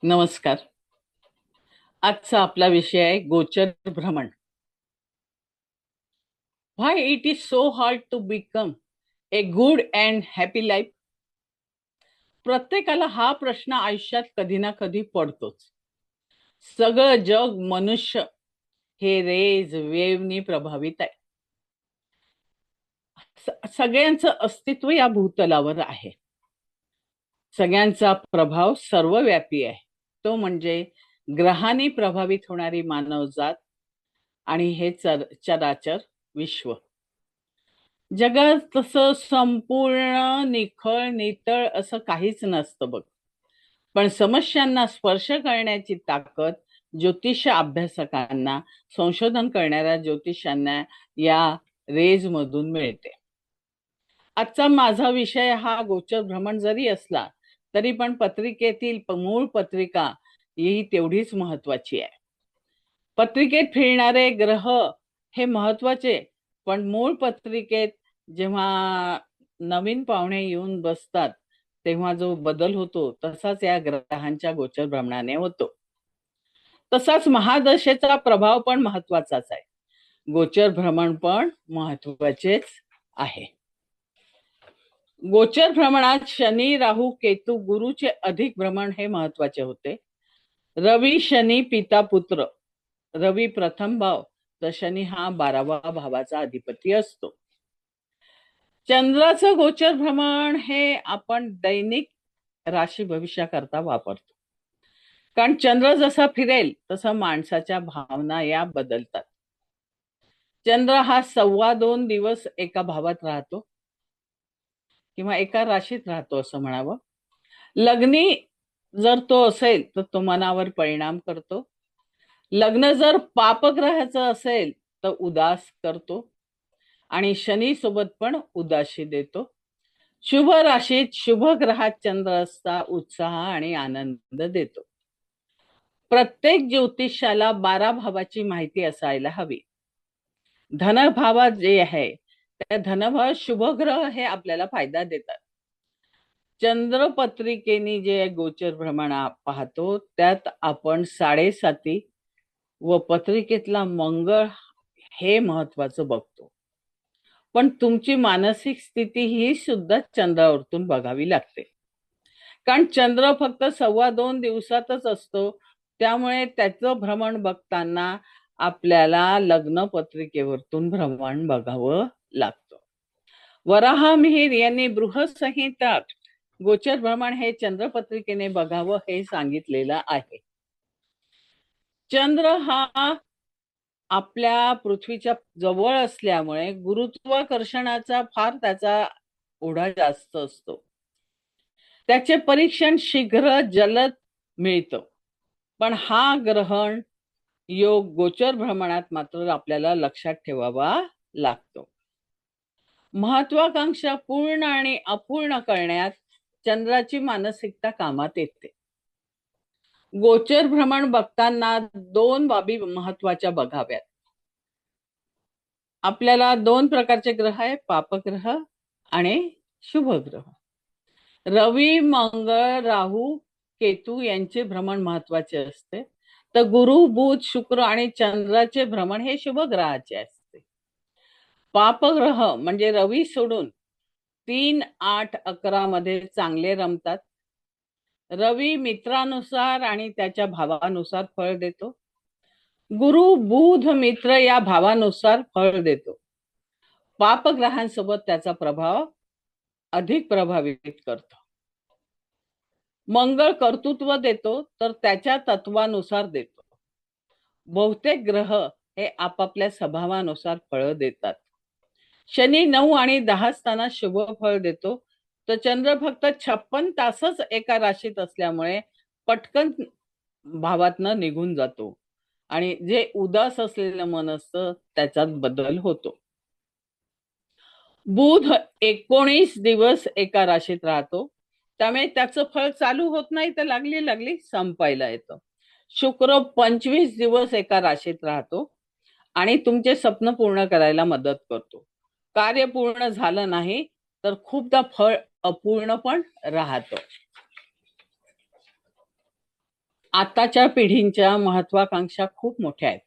नमस्कार. आजचा आपला विषय आहे गोचर भ्रमण. Why it is so hard to become a good and happy life. प्रत्येकाला हा प्रश्न आयुष्यात कधी ना कधी पडतोच. सगळं जग मनुष्य हे रेज वेव्हनी प्रभावित आहे. सगळ्यांचं अस्तित्व या भूतलावर आहे. सगळ्यांचा प्रभाव सर्वव्यापी आहे. तो म्हणजे ग्रहांनी प्रभावित होणारी मानवजात आणि हे चराचर विश्व. जगात तसं संपूर्ण निखळ नितळ असं काहीच नसतं बघ. पण समस्यांना स्पर्श करण्याची ताकद ज्योतिष अभ्यासकांना, संशोधन करणाऱ्या ज्योतिषांना या रेज मधून मिळते. आजचा माझा विषय हा गोचर भ्रमण जरी असला तरी पण पत्रिकेतील मूळ पत्रिका ही तेवढीच महत्वाची आहे. पत्रिकेत फिरणारे ग्रह हे महत्वाचे, पण मूळ पत्रिकेत जेव्हा नवीन पाहुणे येऊन बसतात तेव्हा जो बदल होतो तसाच या ग्रहांच्या गोचर भ्रमणाने होतो. तसाच महादशेचा प्रभाव पण महत्वाचाच आहे. गोचर भ्रमण पण महत्वाचेच आहे. गोचर भ्रमणात शनी, राहू, केतू, गुरुचे अधिक भ्रमण हे महत्वाचे होते. रवी, शनी पिता पुत्र. रवी प्रथम भाव तर शनी हा 12वा भावाचा अधिपती असतो. चंद्राचं गोचर भ्रमण हे आपण दैनिक राशी भविष्याकरता वापरतो. कारण चंद्र जसा फिरेल तसं माणसाच्या भावना या बदलतात. चंद्र हा 2.25 दिवस एका भावात राहतो किंवा एका राशीत राहतो असं म्हणावं. लग्नी जर तो असेल तर तो मनावर परिणाम करतो. लग्न जर पापग्रहाचं असेल तर उदास करतो आणि शनी सोबत पण उदासी देतो. शुभ राशीत शुभ ग्रहात चंद्र असता उत्साह आणि आनंद देतो. प्रत्येक ज्योतिषाला 12 भावाची माहिती असायला हवी. धनभावात जे आहे त्या धनभाव शुभ ग्रह हे आपल्याला फायदा देतात. चंद्र पत्रिकेने जे गोचर भ्रमण पाहतो त्यात आपण 7.5 व पत्रिकेतला मंगळ हे महत्वाचं बघतो. पण तुमची मानसिक स्थिती ही सुद्धा चंद्रावरतून बघावी लागते. कारण चंद्र फक्त 2.25 दिवसातच असतो, त्यामुळे त्याचं भ्रमण बघताना आपल्याला लग्न पत्रिकेवरतून भ्रमण बघावं लागतं. वराह मिहिर यांनी बृहसंहितात गोचर भ्रमण हे चंद्र पत्रिकेने बघावं हे सांगितलेलं आहे. चंद्र हा आपल्या पृथ्वीच्या जवळ असल्यामुळे गुरुत्वाकर्षणाचा फार त्याचा ओढा जास्त असतो. त्याचे परीक्षण शीघ्र जलद मिळतं. पण हा ग्रहण योग गोचर भ्रमणात मात्र आपल्याला लक्षात ठेवावा लागतो. महत्वाकांक्षा पूर्ण आणि अपूर्ण करण्यात चंद्राची मानसिकता कामात येते. गोचर भ्रमण बघताना 2 बाबी महत्वाच्या बघाव्यात. आपल्याला 2 प्रकारचे ग्रह आहे, पापग्रह आणि शुभ ग्रह. रवी, मंगळ, राहू, केतू यांचे भ्रमण महत्वाचे असते. तर गुरु, बुध, शुक्र आणि चंद्राचे भ्रमण हे शुभ ग्रहाचे असते. पापग्रह म्हणजे रवी सोडून 3, 8, 11 मध्ये चांगले रमतात. रवी मित्रानुसार आणि त्याच्या भावानुसार फळ देतो. गुरु, बुध, मित्र या भावानुसार फळ देतो. पापग्रहांसोबत त्याचा प्रभाव अधिक प्रभावित करतो. मंगळ कर्तृत्व देतो तर त्याच्या तत्वानुसार देतो. बहुतेक ग्रह हे आपापल्या स्वभावानुसार फळ देतात. शनी 9 आणि 10 स्थानात शुभ फळ देतो, तर चंद्र फक्त 56 तासच एका राशीत असल्यामुळे पटकन भावातनं निघून जातो आणि जे उदास असलेलं मन असतं त्याच्यात बदल होतो. बुध 19 दिवस एका राशीत राहतो, त्यामुळे त्याचं फळ चालू होत नाही तर लागली लागली संपायला येतं. शुक्र 25 दिवस एका राशीत राहतो आणि तुमचे स्वप्न पूर्ण करायला मदत करतो. कार्य पूर्ण झालं नाही तर खूपदा फळ अपूर्ण पण राहतं. आताच्या पिढींच्या महत्वाकांक्षा खूप मोठ्या आहेत,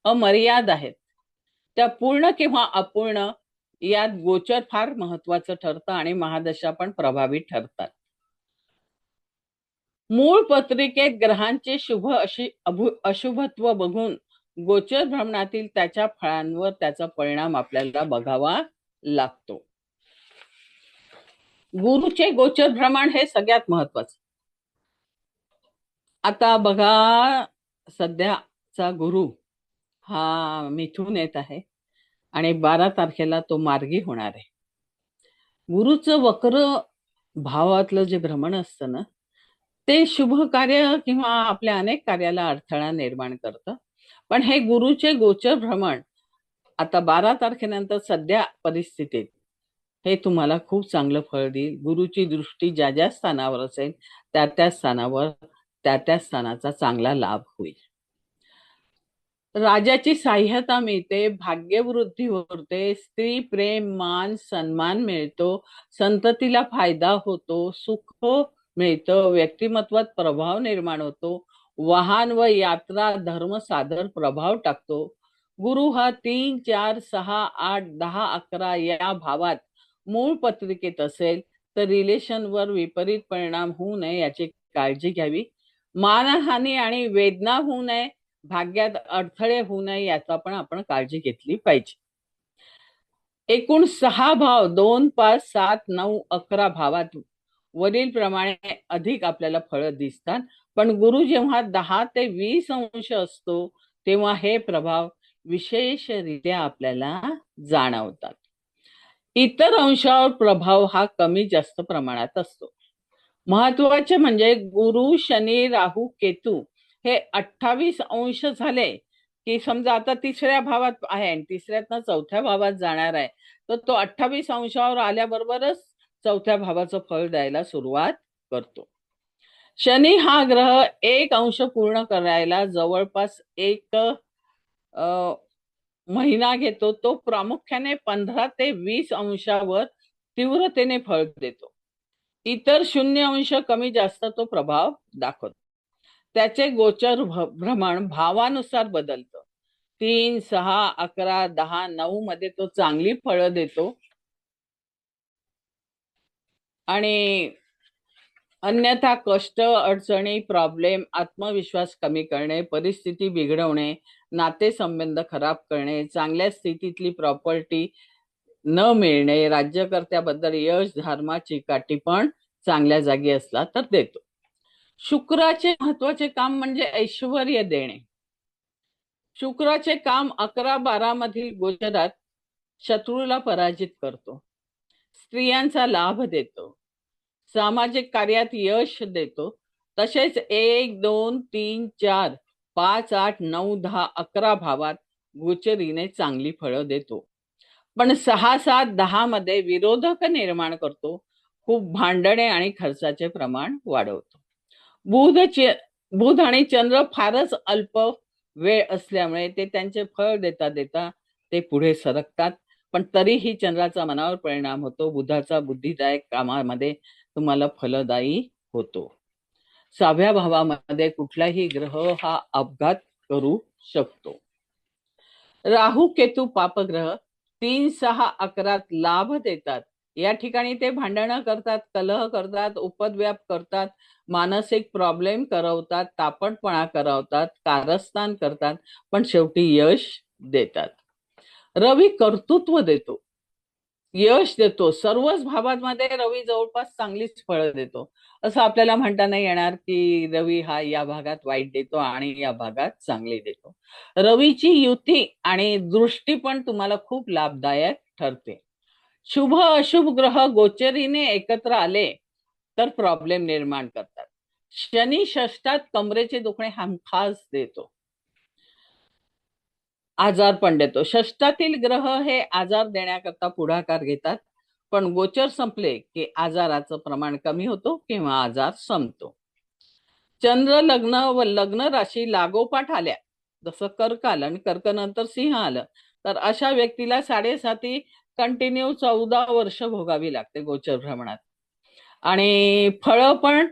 अमर्याद आहेत. त्या पूर्ण किंवा अपूर्ण यात गोचर फार महत्वाचं ठरतं आणि महादशा पण प्रभावित ठरतात. मूळ पत्रिकेत ग्रहांचे शुभ अशुभत्व बघून गोचर भ्रमणातील त्याच्या फळांवर त्याचा परिणाम आपल्याला बघावा लागतो. गुरुचे गोचर भ्रमण हे सगळ्यात महत्वाचं. आता बघा, सध्याचा गुरु हा मिथून येत आहे आणि 12 तारखेला तो मार्गी होणार आहे. गुरुचं वक्र भावातलं जे भ्रमण असतं ना, ते शुभ कार्य किंवा आपल्या अनेक कार्याला अडथळा निर्माण करतं. पण हे गुरुचे गोचर भ्रमण आता 12 तारखेनंतर सध्या परिस्थितीत हे तुम्हाला खूप चांगलं फळ देईल. गुरुची दृष्टी ज्या ज्या स्थानावर असेल त्या त्या स्थानावर त्या त्या स्थानाचा चांगला लाभ होईल. राजाची सहाय्यता मिळते, भाग्यवृद्धी होते, स्त्री प्रेम मान सन्मान मिळतो, संततीला फायदा होतो, सुख मिळतं, व्यक्तिमत्वात प्रभाव निर्माण होतो, वाहन व यात्रा धर्म साधर प्रभाव टाकतो. गुरु हा 3, 4, 6, 8, 10, 11 या भावात मूळ पत्रिकेत असेल तर रिलेशनवर विपरीत परिणाम होऊ नये याची काळजी घ्यावी. मानहानी आणि वेदना होऊ नये, भाग्यात अडथळे होऊ नये याचा पण आपण काळजी घेतली पाहिजे. एकूण 6 भाव 2, 5, 7, 9, 11 भावात वरील प्रमाणे अधिक आपल्याला फळं दिसतात. पण गुरु जेव्हा 10 ते 20 अंश असतो तेव्हा हे प्रभाव विशेषरित्या आपल्याला जाणवतात. इतर अंशावर प्रभाव हा कमी जास्त प्रमाणात असतो. महत्वाचे म्हणजे गुरु शनी राहू केतू हे 28 अंश झाले की समजा आता 3ऱ्या भावात आहे आणि 3ऱ्यातनं 4थ्या भावात जाणार आहे, तर तो 28 अंशावर आल्याबरोबरच 4थ्या भावाचं फळ द्यायला सुरुवात करतो. शनी हा ग्रह 1 अंश पूर्ण करायला जवळपास 1 महिना घेतो. तो प्रामुख्याने 15 ते 20 अंशावर तीव्रतेने फळ देतो. इतर 0 अंश कमी जास्त तो प्रभाव दाखवतो. त्याचे गोचर भ्रमण भावानुसार बदलतं. 3, 6, 11, 10, 9 मध्ये तो चांगली फळं देतो आणि अन्यथा कष्ट, अडचणी, प्रॉब्लेम, आत्मविश्वास कमी करणे, परिस्थिती बिघडवणे, नातेसंबंध खराब करणे, चांगल्या स्थितीतली प्रॉपर्टी न मिळणे, राज्यकर्त्याबद्दल यश, धर्माची काठी पण चांगल्या जागी असला तर देतो. शुक्राचे महत्वाचे काम म्हणजे ऐश्वर्य देणे. शुक्राचे काम 11-12 मधील गोचरात शत्रूला पराजित करतो, स्त्रियांचा लाभ देतो, सामाजिक कार्यात यश देतो. तसेच 1, 2, 3, 4, 5, 8, 9, 10, 11 भावात गोचरीने चांगली फळं देतो. पण 6, 7, 10 मध्ये विरोधक निर्माण करतो, खूप भांडणे आणि खर्चाचे प्रमाण वाढवतो. बुध आणि चंद्र फारच अल्प वेळ असल्यामुळे ते त्यांचे फळ देता देता ते पुढे सरकतात. पण तरीही चंद्राचा मनावर परिणाम होतो. बुधाचा बुद्धिदायक कामामध्ये तुम्हाला फलदायी होतो. 6व्या भावामध्ये कुठलाही ग्रह हा अपघात करू शकतो. राहू केतू पापग्रह 3, 6, 11 लाभ देतात. या ठिकाणी ते भांडणं करतात, कलह करतात, उपद्व्याप करतात, मानसिक प्रॉब्लेम करवतात, तापटपणा करवतात, कारस्थान करतात, पण शेवटी यश देतात. रवी कर्तृत्व देतो, यश देतो. सर्वच भावांमध्ये रवी जवळपास चांगलीच फळं देतो. असं आपल्याला म्हणता नाही येणार की रवी हा या भागात वाईट देतो आणि या भागात चांगली देतो. रवीची युती आणि दृष्टी पण तुम्हाला खूप लाभदायक ठरते. शुभ अशुभ ग्रह गोचरीने एकत्र आले तर प्रॉब्लेम निर्माण करतात. शनी षष्ठात कमरेचे दुखणे हमखास देतो, आजार पण देतो. षष्ठातील ग्रह हे आजार देण्याकरता पुढाकार घेतात, पण गोचर संपले की आजाराचं प्रमाण कमी होतो किंवा आजार संपतो. चंद्र लग्न व लग्न राशी लागोपाठ आल्या, जसं कर्क आलं आणि कर्क नंतर सिंह आलं, तर अशा व्यक्तीला 7.5 कंटिन्यू 14 वर्ष भोगावी लागते गोचर भ्रमणात. आणि फळं पण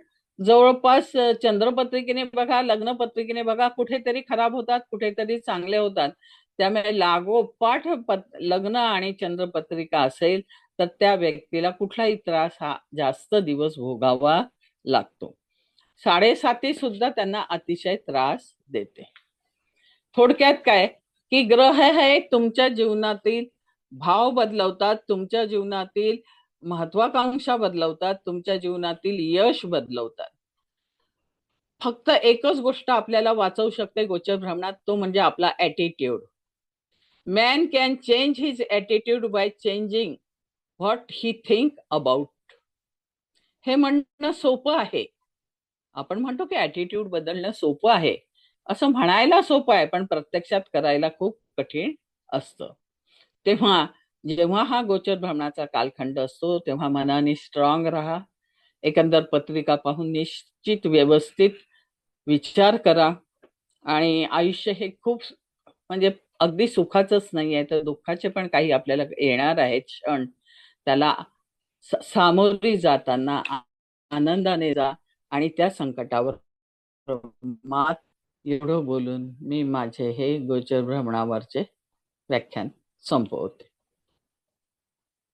जवळपास चंद्रपत्रिकेने बघा, लग्नपत्रिकेने बघा, कुठेतरी खराब होतात, कुठेतरी चांगले होतात. त्यामुळे लागोपाठ लग्न आणि चंद्रपत्रिका असेल तर त्या व्यक्तीला कुठलाही त्रास हा जास्त दिवस भोगावा लागतो. 7.5 सुद्धा त्यांना अतिशय त्रास देते. थोडक्यात काय, की ग्रह हे तुमच्या जीवनातील भाव बदलवतात, तुमच्या जीवनातील महत्वाकांक्षा बदलवतात, तुमच्या जीवनातील यश बदलवतात. फक्त एकच गोष्ट आपल्याला वाचवू शकते गोचर भ्रमणात, तो म्हणजे आपला attitude. Man can change his attitude by changing what he think about. हे म्हणणं सोपं आहे. आपण म्हणतो की ॲटिट्यूड बदलणं सोपं आहे, असं म्हणायला सोपं आहे, पण प्रत्यक्षात करायला खूप कठीण असतं. तेव्हा जेव्हा हा गोचर भ्रमणाचा कालखंड असतो तेव्हा मनाने स्ट्रॉंग राहा. एकंदर पत्रिका पाहून निश्चित व्यवस्थित विचार करा. आणि आयुष्य हे खूप म्हणजे अगदी सुखाचंच नाही आहे, तर दुःखाचे पण काही आपल्याला येणार आहेत क्षण. त्याला सामोरी जाताना आनंदाने जा आणि त्या संकटावर मात. एवढं बोलून मी माझे हे गोचर भ्रमणावरचे व्याख्यान संपवते.